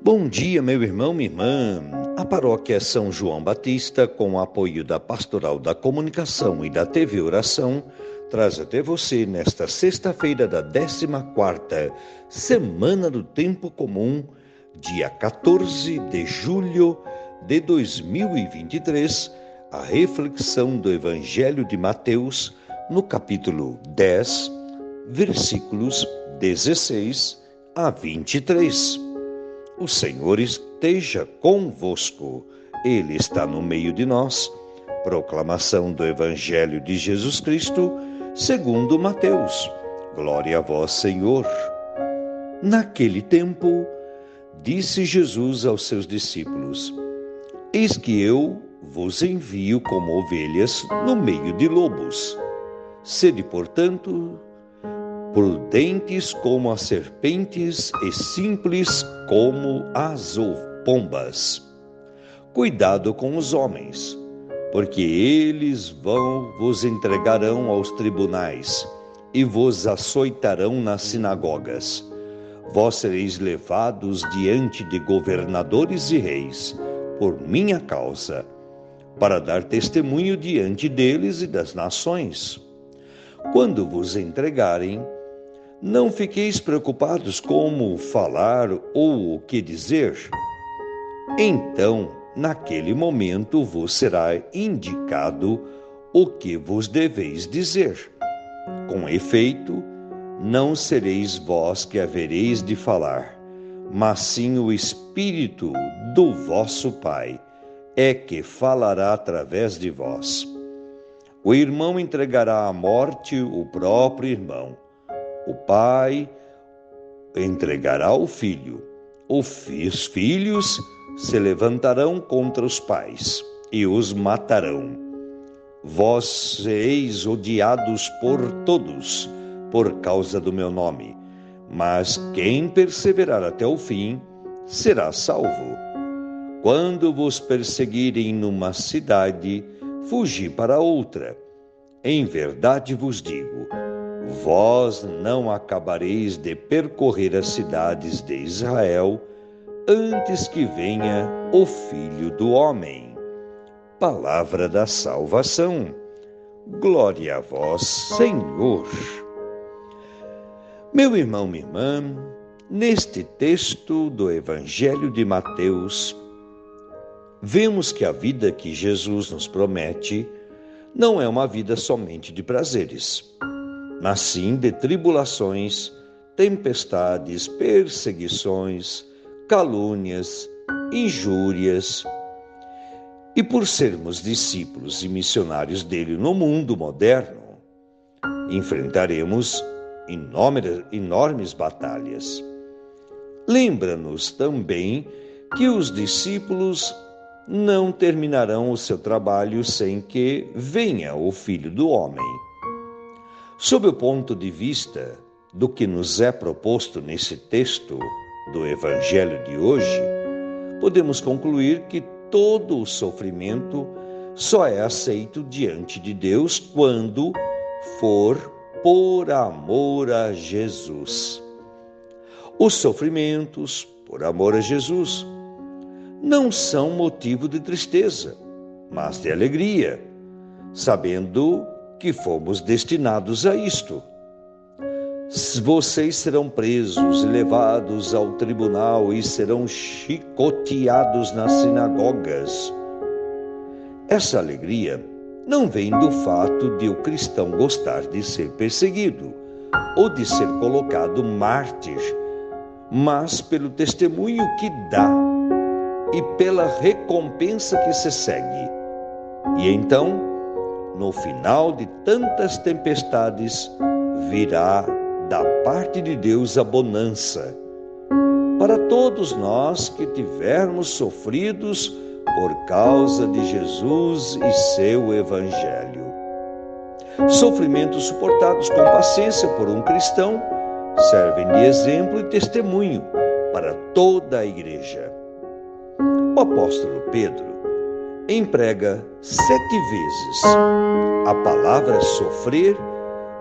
Bom dia, meu irmão, minha irmã. A paróquia São João Batista, com o apoio da Pastoral da Comunicação e da TV Oração, traz até você, nesta sexta-feira da 14ª Semana do Tempo Comum, dia 14 de julho de 2023, a reflexão do Evangelho de Mateus, no capítulo 10, versículos 16 a 23. O Senhor esteja convosco, Ele está no meio de nós. Proclamação do Evangelho de Jesus Cristo, segundo Mateus. Glória a vós, Senhor. Naquele tempo, disse Jesus aos seus discípulos: Eis que eu vos envio como ovelhas no meio de lobos. Sede, portanto, prudentes como as serpentes e simples como as pombas. Cuidado com os homens, porque eles vos entregarão aos tribunais e vos açoitarão nas sinagogas. Vós sereis levados diante de governadores e reis, por minha causa, para dar testemunho diante deles e das nações. Quando vos entregarem, não fiqueis preocupados como falar ou o que dizer. Então, naquele momento vos será indicado o que vos deveis dizer. Com efeito, não sereis vós que havereis de falar, mas sim o Espírito do vosso Pai é que falará através de vós. O irmão entregará à morte o próprio irmão. O pai entregará o filho. Os filhos se levantarão contra os pais e os matarão. Vós sereis odiados por todos por causa do meu nome, mas quem perseverar até o fim será salvo. Quando vos perseguirem numa cidade, fugi para outra. Em verdade vos digo, vós não acabareis de percorrer as cidades de Israel antes que venha o Filho do Homem. Palavra da salvação. Glória a vós, Senhor. Meu irmão, minha irmã, neste texto do Evangelho de Mateus, vemos que a vida que Jesus nos promete não é uma vida somente de prazeres, mas sim de tribulações, tempestades, perseguições, calúnias, injúrias. E por sermos discípulos e missionários dele no mundo moderno, enfrentaremos enormes batalhas. Lembra-nos também que os discípulos não terminarão o seu trabalho sem que venha o Filho do Homem. Sob o ponto de vista do que nos é proposto nesse texto do Evangelho de hoje, podemos concluir que todo o sofrimento só é aceito diante de Deus quando for por amor a Jesus. Os sofrimentos por amor a Jesus não são motivo de tristeza, mas de alegria, sabendo que fomos destinados a isto. Vocês serão presos e levados ao tribunal e serão chicoteados nas sinagogas. Essa alegria não vem do fato de o cristão gostar de ser perseguido ou de ser colocado mártir, mas pelo testemunho que dá e pela recompensa que se segue. E então, no final de tantas tempestades, virá da parte de Deus a bonança para todos nós que tivermos sofridos por causa de Jesus e seu Evangelho. Sofrimentos suportados com paciência por um cristão servem de exemplo e testemunho para toda a Igreja. O apóstolo Pedro emprega 7 vezes a palavra sofrer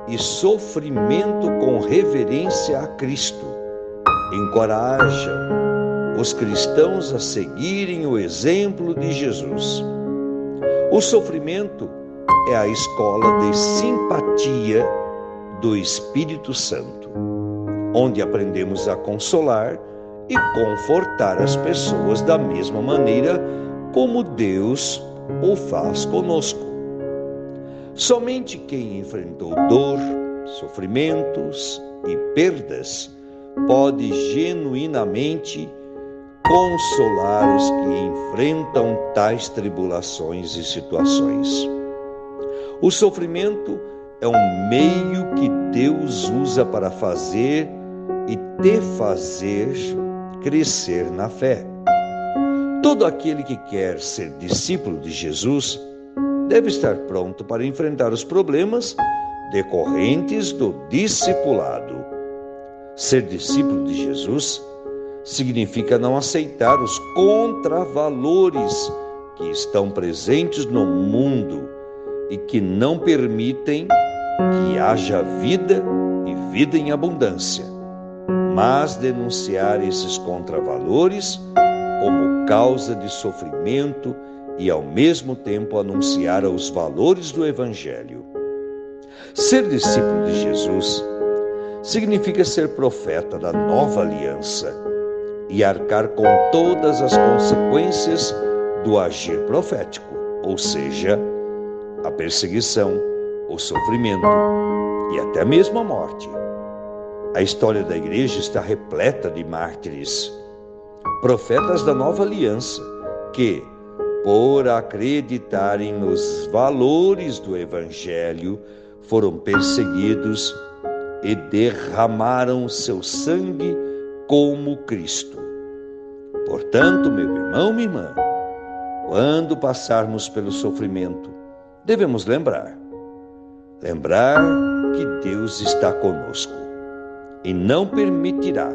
e sofrimento com reverência a Cristo. Encoraja os cristãos a seguirem o exemplo de Jesus. O sofrimento é a escola de simpatia do Espírito Santo, onde aprendemos a consolar e confortar as pessoas da mesma maneira como Deus o faz conosco. Somente quem enfrentou dor, sofrimentos e perdas pode genuinamente consolar os que enfrentam tais tribulações e situações. O sofrimento é um meio que Deus usa para fazer e te fazer crescer na fé. Todo aquele que quer ser discípulo de Jesus deve estar pronto para enfrentar os problemas decorrentes do discipulado. Ser discípulo de Jesus significa não aceitar os contravalores que estão presentes no mundo e que não permitem que haja vida e vida em abundância, mas denunciar esses contravalores como causa de sofrimento e, ao mesmo tempo, anunciar os valores do Evangelho. Ser discípulo de Jesus significa ser profeta da nova aliança e arcar com todas as consequências do agir profético, ou seja, a perseguição, o sofrimento e até mesmo a morte. A história da igreja está repleta de mártires, profetas da nova aliança, que, por acreditarem nos valores do Evangelho, foram perseguidos e derramaram seu sangue como Cristo. Portanto, meu irmão, minha irmã, quando passarmos pelo sofrimento, devemos lembrar que Deus está conosco e não permitirá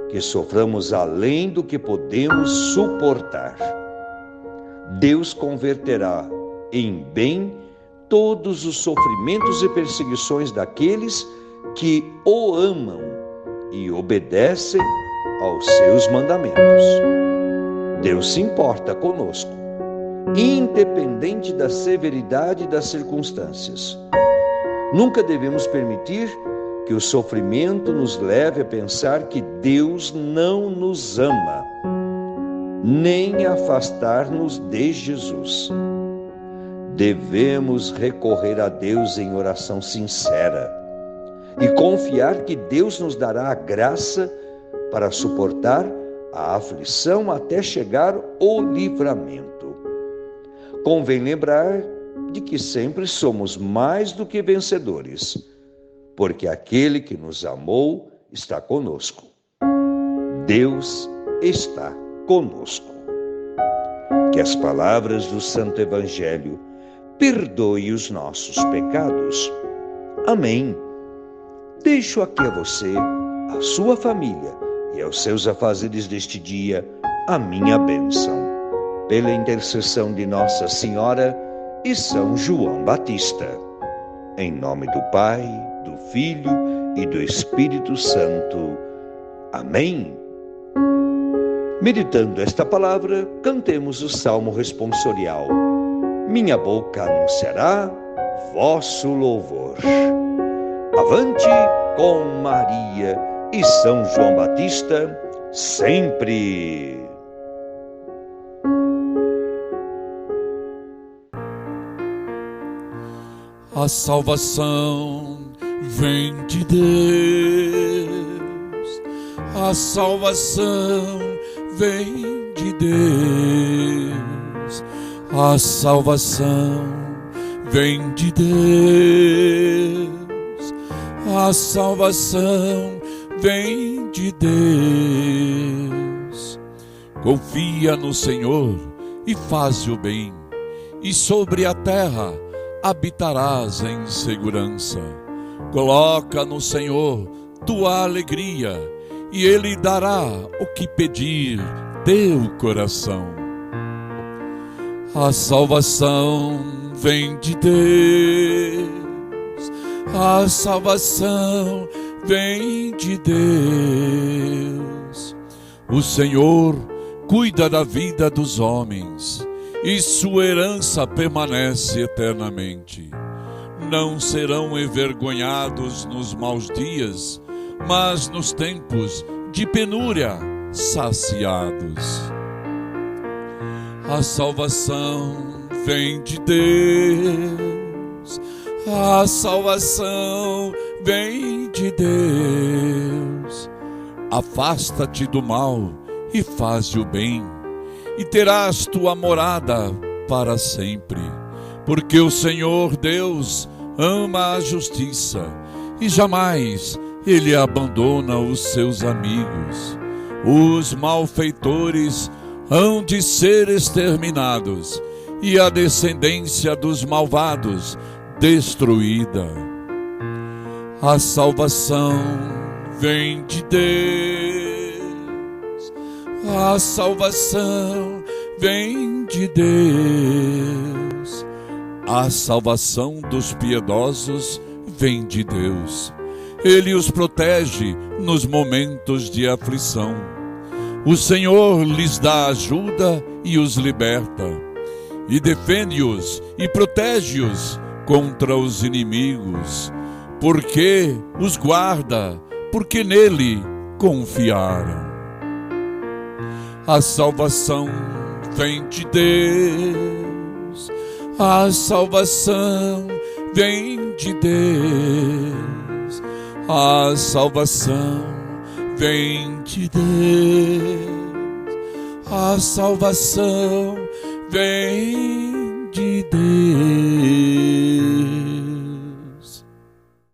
que soframos além do que podemos suportar. Deus converterá em bem todos os sofrimentos e perseguições daqueles que o amam e obedecem aos seus mandamentos. Deus se importa conosco, independente da severidade das circunstâncias. Nunca devemos permitir que o sofrimento nos leve a pensar que Deus não nos ama, nem afastar-nos de Jesus. Devemos recorrer a Deus em oração sincera e confiar que Deus nos dará a graça para suportar a aflição até chegar o livramento. Convém lembrar de que sempre somos mais do que vencedores, porque aquele que nos amou está conosco. Deus está conosco. Que as palavras do Santo Evangelho perdoem os nossos pecados. Amém. Deixo aqui a você, a sua família e aos seus afazeres deste dia a minha bênção. Pela intercessão de Nossa Senhora e São João Batista. Em nome do Pai, do Filho e do Espírito Santo. Amém. Meditando esta palavra, cantemos o Salmo responsorial. Minha boca anunciará vosso louvor. Avante com Maria e São João Batista, sempre. A salvação vem de Deus, a salvação vem de Deus, a salvação vem de Deus, a salvação vem de Deus. Confia no Senhor e faz o bem, e sobre a terra habitarás em segurança. Coloca no Senhor tua alegria, e Ele dará o que pedir teu coração. A salvação vem de Deus, a salvação vem de Deus. O Senhor cuida da vida dos homens, e sua herança permanece eternamente. Não serão envergonhados nos maus dias, mas nos tempos de penúria saciados. A salvação vem de Deus, a salvação vem de Deus. Afasta-te do mal e faze o bem, e terás tua morada para sempre. Porque o Senhor Deus ama a justiça, e jamais Ele abandona os seus amigos. Os malfeitores hão de ser exterminados, e a descendência dos malvados destruída. A salvação vem de Deus, a salvação vem de Deus. A salvação dos piedosos vem de Deus. Ele os protege nos momentos de aflição. O Senhor lhes dá ajuda e os liberta, e defende-os e protege-os contra os inimigos, porque os guarda, porque nele confiaram. A salvação vem de Deus, a salvação vem de Deus, a salvação vem de Deus, a salvação vem